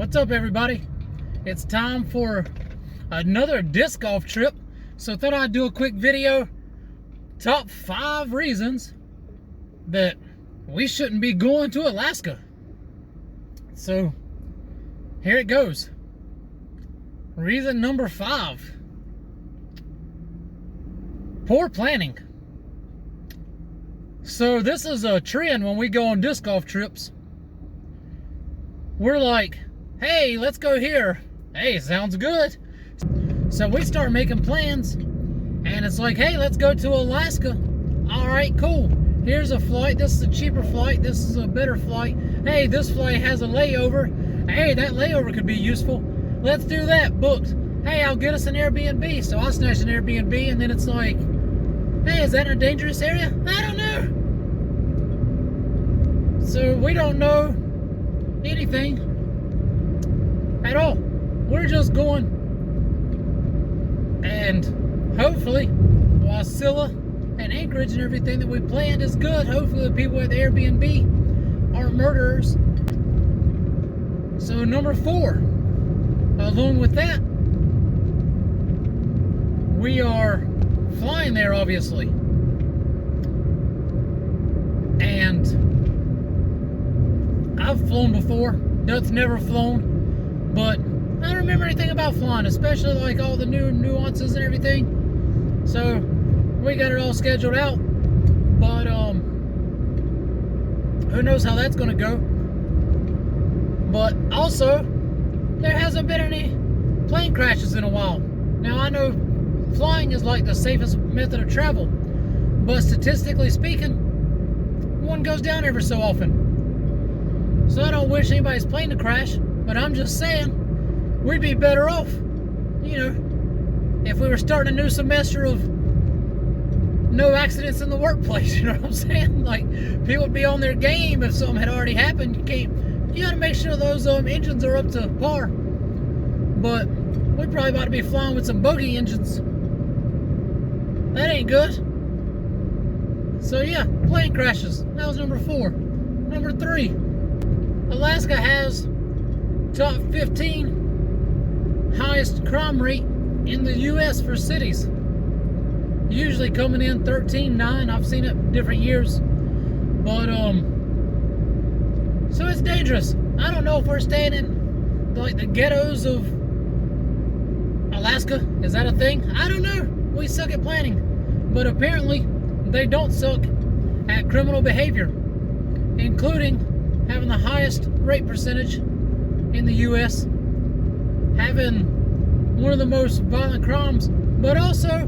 What's up, everybody? It's time for another disc golf trip. So I thought I'd do a quick video. Top 5 reasons that we shouldn't be going to Alaska. So here it goes. Reason number 5. Poor planning. So this is a trend when we go on disc golf trips. We're like, hey, let's go here. Hey, sounds good. So we start making plans, and it's like, hey, let's go to Alaska. All right, cool. Here's a flight. This is a cheaper flight. This is a better flight. Hey, this flight has a layover. Hey, that layover could be useful. Let's do that. Booked. Hey, I'll get us an Airbnb. So I snatch an Airbnb, and then it's like, hey, is that in a dangerous area? I don't know. So we don't know anything at all. We're just going, and hopefully Wasilla and Anchorage and everything that we planned is good. Hopefully the people at the Airbnb aren't murderers. So number 4, along with that, we are flying there, obviously, and I've flown before. Dut's never flown, but I don't remember anything about flying, especially like all the new nuances and everything. So we got it all scheduled out, but who knows how that's gonna go. But also, there hasn't been any plane crashes in a while. Now I know flying is like the safest method of travel, but statistically speaking, one goes down every so often. So I don't wish anybody's plane to crash, but I'm just saying, we'd be better off, you know, if we were starting a new semester of no accidents in the workplace. You know what I'm saying? Like, people would be on their game if something had already happened. You gotta make sure those engines are up to par. But we're probably about to be flying with some bogey engines. That ain't good. So yeah, plane crashes. That was number 4. Number 3, Alaska has top 15 highest crime rate in the U.S. for cities. Usually coming in 13.9. I've seen it different years, but so it's dangerous. I don't know if we're staying in like the ghettos of Alaska. Is that a thing? I don't know. We suck at planning, but apparently they don't suck at criminal behavior, including having the highest rape percentage in the U.S., having one of the most violent crimes, but also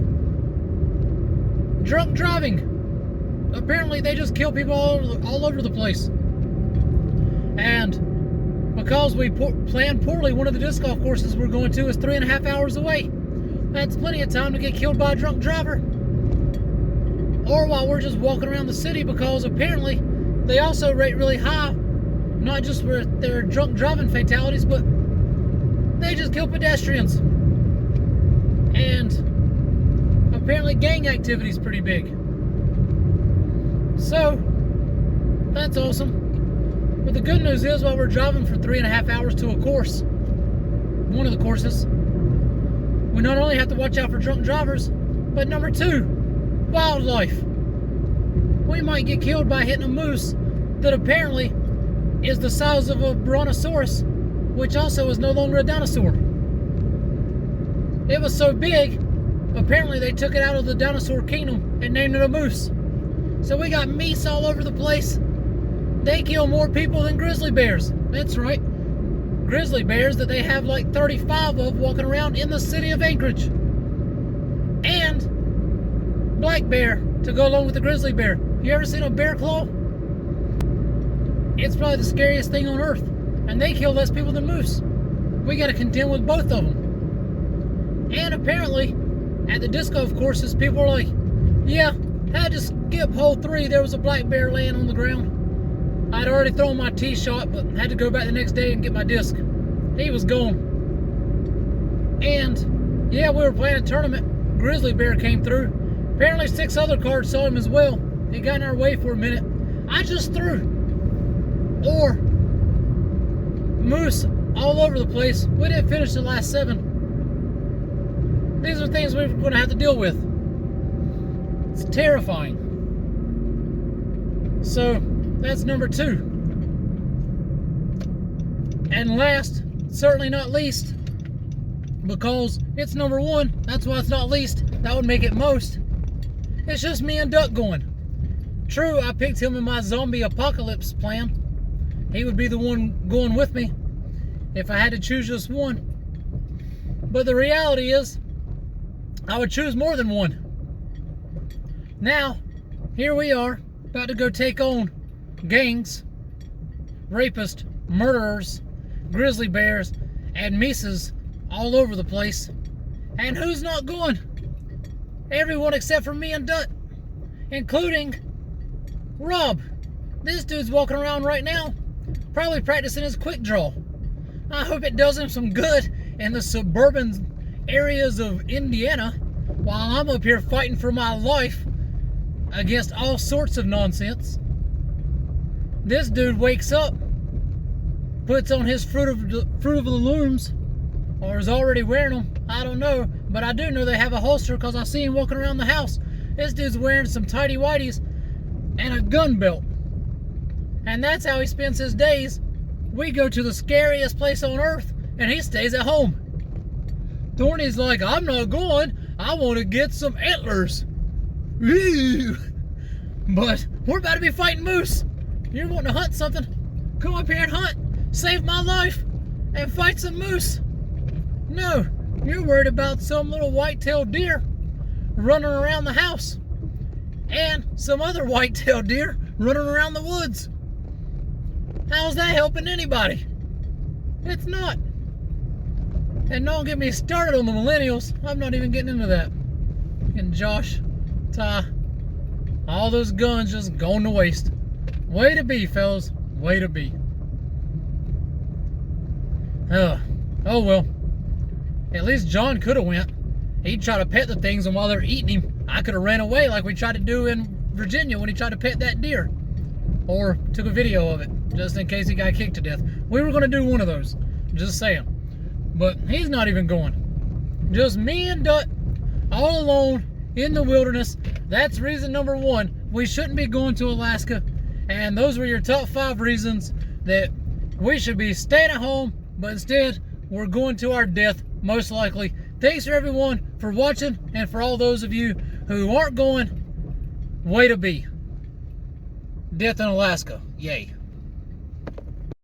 drunk driving. Apparently they just kill people all over the place. And because we planned poorly, one of the disc golf courses we're going to is 3.5 hours away. That's plenty of time to get killed by a drunk driver. Or while we're just walking around the city, because apparently they also rate really high, not just for their drunk driving fatalities, but they just kill pedestrians. And apparently gang activity is pretty big. So that's awesome. But the good news is, while we're driving for 3.5 hours to a course, one of the courses, we not only have to watch out for drunk drivers, but number 2, wildlife. We might get killed by hitting a moose that apparently is the size of a brontosaurus, which also is no longer a dinosaur. It was so big, apparently they took it out of the dinosaur kingdom and named it a moose. So we got meese all over the place. They kill more people than grizzly bears. That's right. Grizzly bears that they have like 35 of walking around in the city of Anchorage. And black bear to go along with the grizzly bear. You ever seen a bear claw? It's probably the scariest thing on earth. And they kill less people than moose. We got to contend with both of them. And apparently, at the disc golf courses, people are like, yeah, I had to skip hole 3. There was a black bear laying on the ground. I'd already thrown my tee shot, but had to go back the next day and get my disc. He was gone. And yeah, we were playing a tournament. Grizzly bear came through. Apparently 6 other cards saw him as well. He got in our way for a minute. I just threw. Or moose all over the place. We didn't finish the last 7. These are things we're going to have to deal with. It's terrifying. So that's number 2. And last, certainly not least, because it's number 1, that's why it's not least. That would make it most. It's just me and Dut going. True, I picked him in my zombie apocalypse plan. He would be the one going with me if I had to choose just one. But the reality is, I would choose more than one. Now, here we are, about to go take on gangs, rapists, murderers, grizzly bears, and mesas all over the place. And who's not going? Everyone except for me and Dut, including Rob. This dude's walking around right now, probably practicing his quick draw. I hope it does him some good in the suburban areas of Indiana while I'm up here fighting for my life against all sorts of nonsense. This dude wakes up, puts on his Fruit of the Looms, or is already wearing them. I don't know, but I do know they have a holster because I see him walking around the house. This dude's wearing some tighty whities and a gun belt. And that's how he spends his days. We go to the scariest place on earth and he stays at home. Thorny's like, I'm not going. I want to get some antlers. Ew. But we're about to be fighting moose. You're wanting to hunt something? Come up here and hunt. Save my life and fight some moose. No, you're worried about some little white-tailed deer running around the house and some other white-tailed deer running around the woods. How's that helping anybody? It's not. And don't get me started on the millennials. I'm not even getting into that. And Josh, Ty, all those guns just going to waste. Way to be, fellas. Way to be. Oh well. At least John could have went. He'd try to pet the things, and while they're eating him, I could have ran away like we tried to do in Virginia when he tried to pet that deer. Or took a video of it, just in case he got kicked to death. We were going to do one of those. Just saying. But he's not even going. Just me and Dut, all alone, in the wilderness. That's reason number 1. We shouldn't be going to Alaska. And those were your top 5 reasons that we should be staying at home, but instead, we're going to our death, most likely. Thanks for everyone for watching, and for all those of you who aren't going, way to be. Death in Alaska. Yay.